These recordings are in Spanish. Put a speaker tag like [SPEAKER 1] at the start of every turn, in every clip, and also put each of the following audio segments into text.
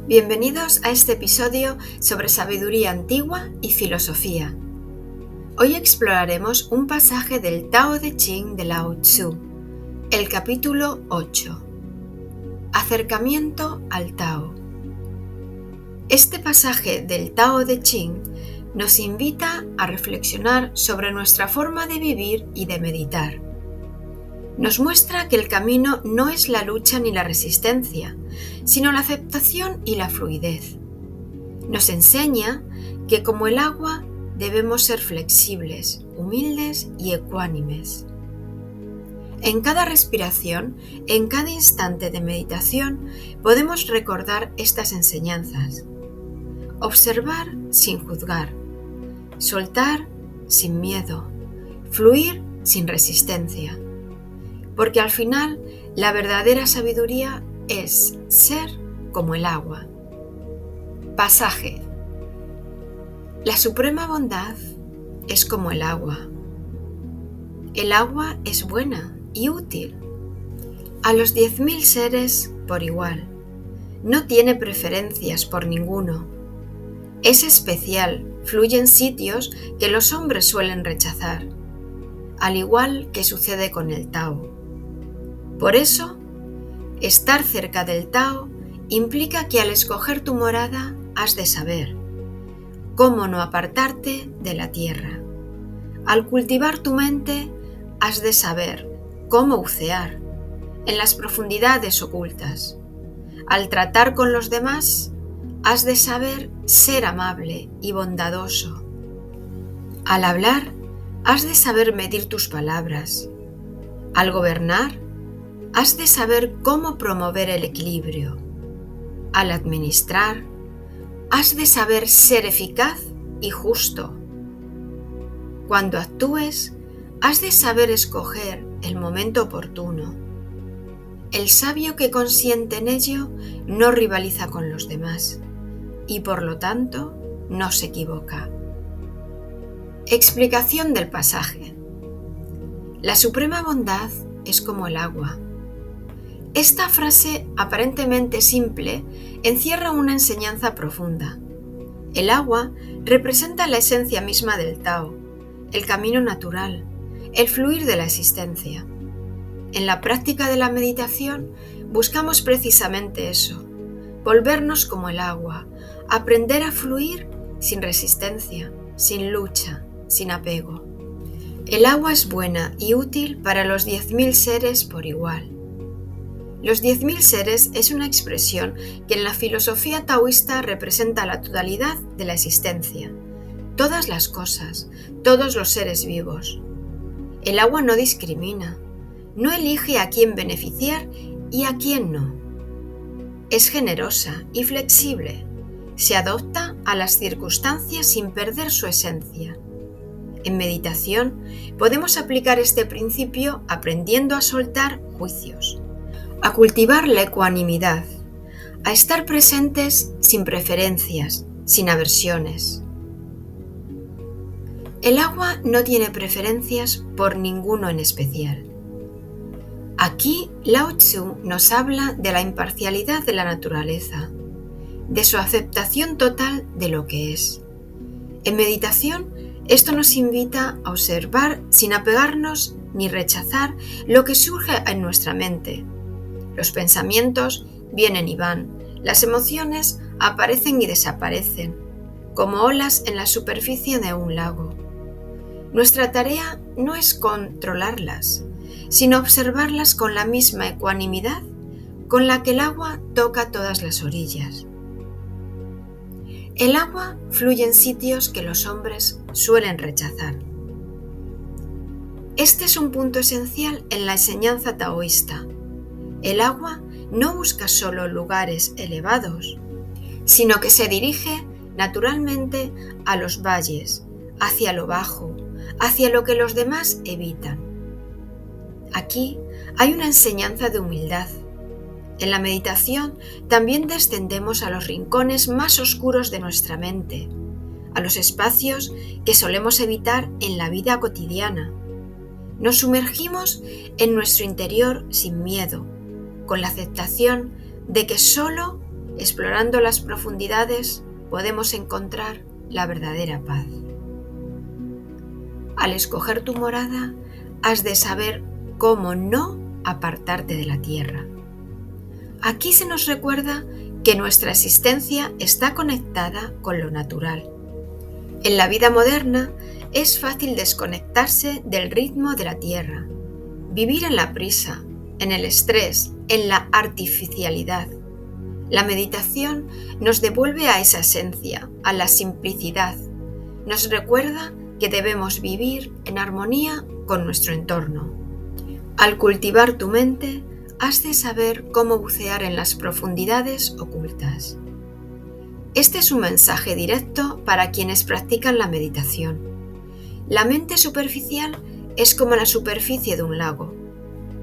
[SPEAKER 1] Bienvenidos a este episodio sobre sabiduría antigua y filosofía. Hoy exploraremos un pasaje del Tao Te Ching de Lao Tzu, el capítulo 8. Acercamiento al Tao. Este pasaje del Tao Te Ching nos invita a reflexionar sobre nuestra forma de vivir y de meditar. Nos muestra que el camino no es la lucha ni la resistencia, sino la aceptación y la fluidez. Nos enseña que como el agua debemos ser flexibles, humildes y ecuánimes. En cada respiración, en cada instante de meditación, podemos recordar estas enseñanzas. Observar sin juzgar, soltar sin miedo, fluir sin resistencia. Porque al final, la verdadera sabiduría es ser como el agua. Pasaje. La suprema bondad es como el agua. El agua es buena y útil. A los 10.000 seres por igual. No tiene preferencias por ninguno. Es especial, fluye en sitios que los hombres suelen rechazar, al igual que sucede con el Tao. Por eso, estar cerca del Tao implica que al escoger tu morada has de saber cómo no apartarte de la tierra. Al cultivar tu mente has de saber cómo bucear en las profundidades ocultas. Al tratar con los demás has de saber ser amable y bondadoso. Al hablar has de saber medir tus palabras. Al gobernar has de saber cómo promover el equilibrio. Al administrar, has de saber ser eficaz y justo. Cuando actúes, has de saber escoger el momento oportuno. El sabio que consiente en ello no rivaliza con los demás y por lo tanto no se equivoca. Explicación del pasaje. La suprema bondad es como el agua. Esta frase aparentemente simple encierra una enseñanza profunda. El agua representa la esencia misma del Tao, el camino natural, el fluir de la existencia. En la práctica de la meditación buscamos precisamente eso, volvernos como el agua, aprender a fluir sin resistencia, sin lucha, sin apego. El agua es buena y útil para los 10.000 seres por igual. Los 10.000 seres es una expresión que en la filosofía taoísta representa la totalidad de la existencia, todas las cosas, todos los seres vivos. El agua no discrimina, no elige a quién beneficiar y a quién no. Es generosa y flexible, se adapta a las circunstancias sin perder su esencia. En meditación podemos aplicar este principio aprendiendo a soltar juicios, a cultivar la ecuanimidad, a estar presentes sin preferencias, sin aversiones. El agua no tiene preferencias por ninguno en especial. Aquí Lao Tzu nos habla de la imparcialidad de la naturaleza, de su aceptación total de lo que es. En meditación, esto nos invita a observar sin apegarnos ni rechazar lo que surge en nuestra mente. Los pensamientos vienen y van, las emociones aparecen y desaparecen, como olas en la superficie de un lago. Nuestra tarea no es controlarlas, sino observarlas con la misma ecuanimidad con la que el agua toca todas las orillas. El agua fluye en sitios que los hombres suelen rechazar. Este es un punto esencial en la enseñanza taoísta. El agua no busca solo lugares elevados, sino que se dirige naturalmente a los valles, hacia lo bajo, hacia lo que los demás evitan. Aquí hay una enseñanza de humildad. En la meditación también descendemos a los rincones más oscuros de nuestra mente, a los espacios que solemos evitar en la vida cotidiana. Nos sumergimos en nuestro interior sin miedo, con la aceptación de que solo explorando las profundidades, podemos encontrar la verdadera paz. Al escoger tu morada, has de saber cómo no apartarte de la tierra. Aquí se nos recuerda que nuestra existencia está conectada con lo natural. En la vida moderna es fácil desconectarse del ritmo de la tierra, vivir en la prisa, en el estrés, en la artificialidad. La meditación nos devuelve a esa esencia, a la simplicidad. Nos recuerda que debemos vivir en armonía con nuestro entorno. Al cultivar tu mente, has de saber cómo bucear en las profundidades ocultas. Este es un mensaje directo para quienes practican la meditación. La mente superficial es como la superficie de un lago,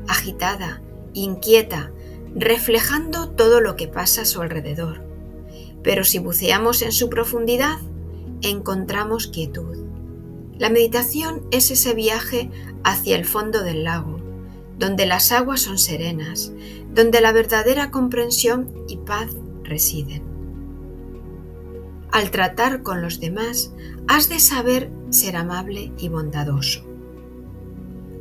[SPEAKER 1] agitada, inquieta, reflejando todo lo que pasa a su alrededor. Pero si buceamos en su profundidad, encontramos quietud. La meditación es ese viaje hacia el fondo del lago, donde las aguas son serenas, donde la verdadera comprensión y paz residen. Al tratar con los demás, has de saber ser amable y bondadoso.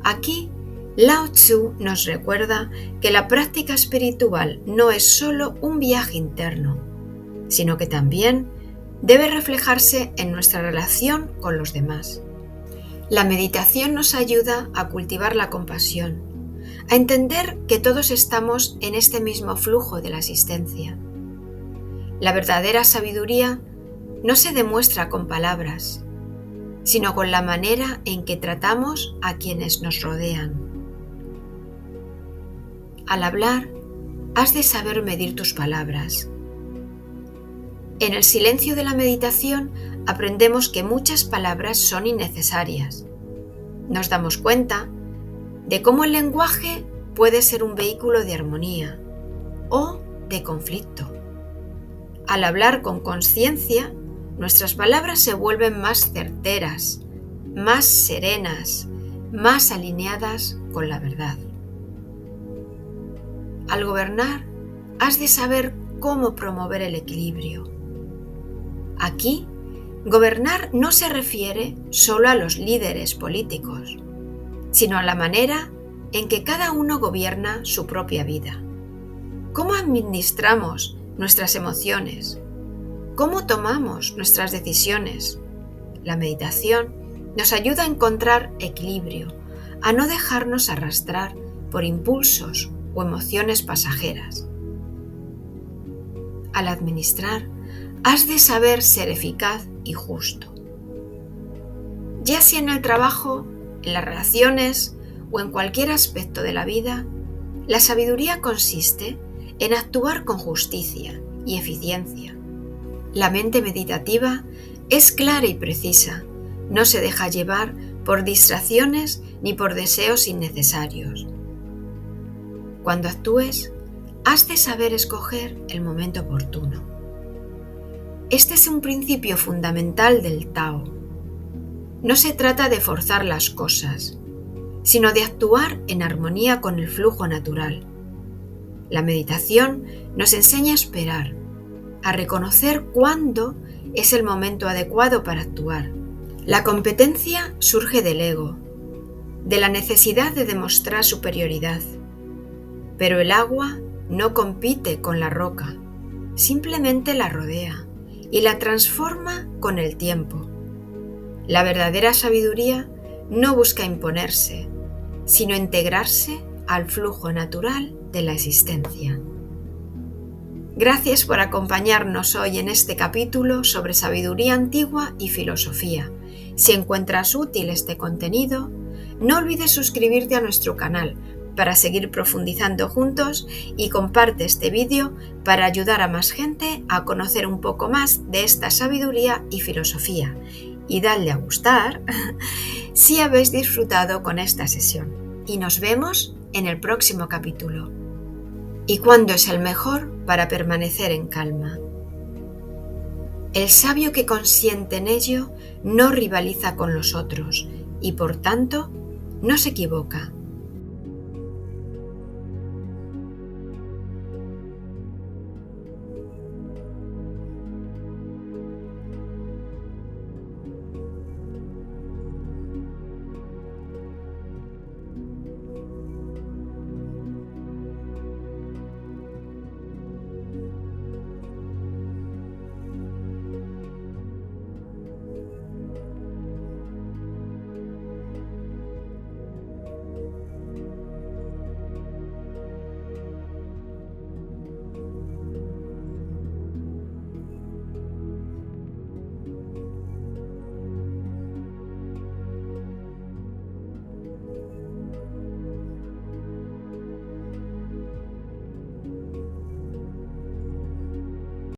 [SPEAKER 1] Aquí, Lao Tzu nos recuerda que la práctica espiritual no es solo un viaje interno, sino que también debe reflejarse en nuestra relación con los demás. La meditación nos ayuda a cultivar la compasión, a entender que todos estamos en este mismo flujo de la existencia. La verdadera sabiduría no se demuestra con palabras, sino con la manera en que tratamos a quienes nos rodean. Al hablar, has de saber medir tus palabras. En el silencio de la meditación aprendemos que muchas palabras son innecesarias. Nos damos cuenta de cómo el lenguaje puede ser un vehículo de armonía o de conflicto. Al hablar con conciencia, nuestras palabras se vuelven más certeras, más serenas, más alineadas con la verdad. Al gobernar, has de saber cómo promover el equilibrio. Aquí, gobernar no se refiere solo a los líderes políticos, sino a la manera en que cada uno gobierna su propia vida. ¿Cómo administramos nuestras emociones? ¿Cómo tomamos nuestras decisiones? La meditación nos ayuda a encontrar equilibrio, a no dejarnos arrastrar por impulsos o emociones pasajeras. Al administrar, has de saber ser eficaz y justo. Ya sea en el trabajo, en las relaciones o en cualquier aspecto de la vida, la sabiduría consiste en actuar con justicia y eficiencia. La mente meditativa es clara y precisa, no se deja llevar por distracciones ni por deseos innecesarios. Cuando actúes, has de saber escoger el momento oportuno. Este es un principio fundamental del Tao. No se trata de forzar las cosas, sino de actuar en armonía con el flujo natural. La meditación nos enseña a esperar, a reconocer cuándo es el momento adecuado para actuar. La competencia surge del ego, de la necesidad de demostrar superioridad. Pero el agua no compite con la roca, simplemente la rodea y la transforma con el tiempo. La verdadera sabiduría no busca imponerse, sino integrarse al flujo natural de la existencia. Gracias por acompañarnos hoy en este capítulo sobre sabiduría antigua y filosofía. Si encuentras útil este contenido, no olvides suscribirte a nuestro canal para seguir profundizando juntos y comparte este vídeo para ayudar a más gente a conocer un poco más de esta sabiduría y filosofía. Y dadle a gustar si habéis disfrutado con esta sesión. Y nos vemos en el próximo capítulo. ¿Y cuándo es el mejor para permanecer en calma? El sabio que consiente en ello no rivaliza con los otros y por tanto no se equivoca.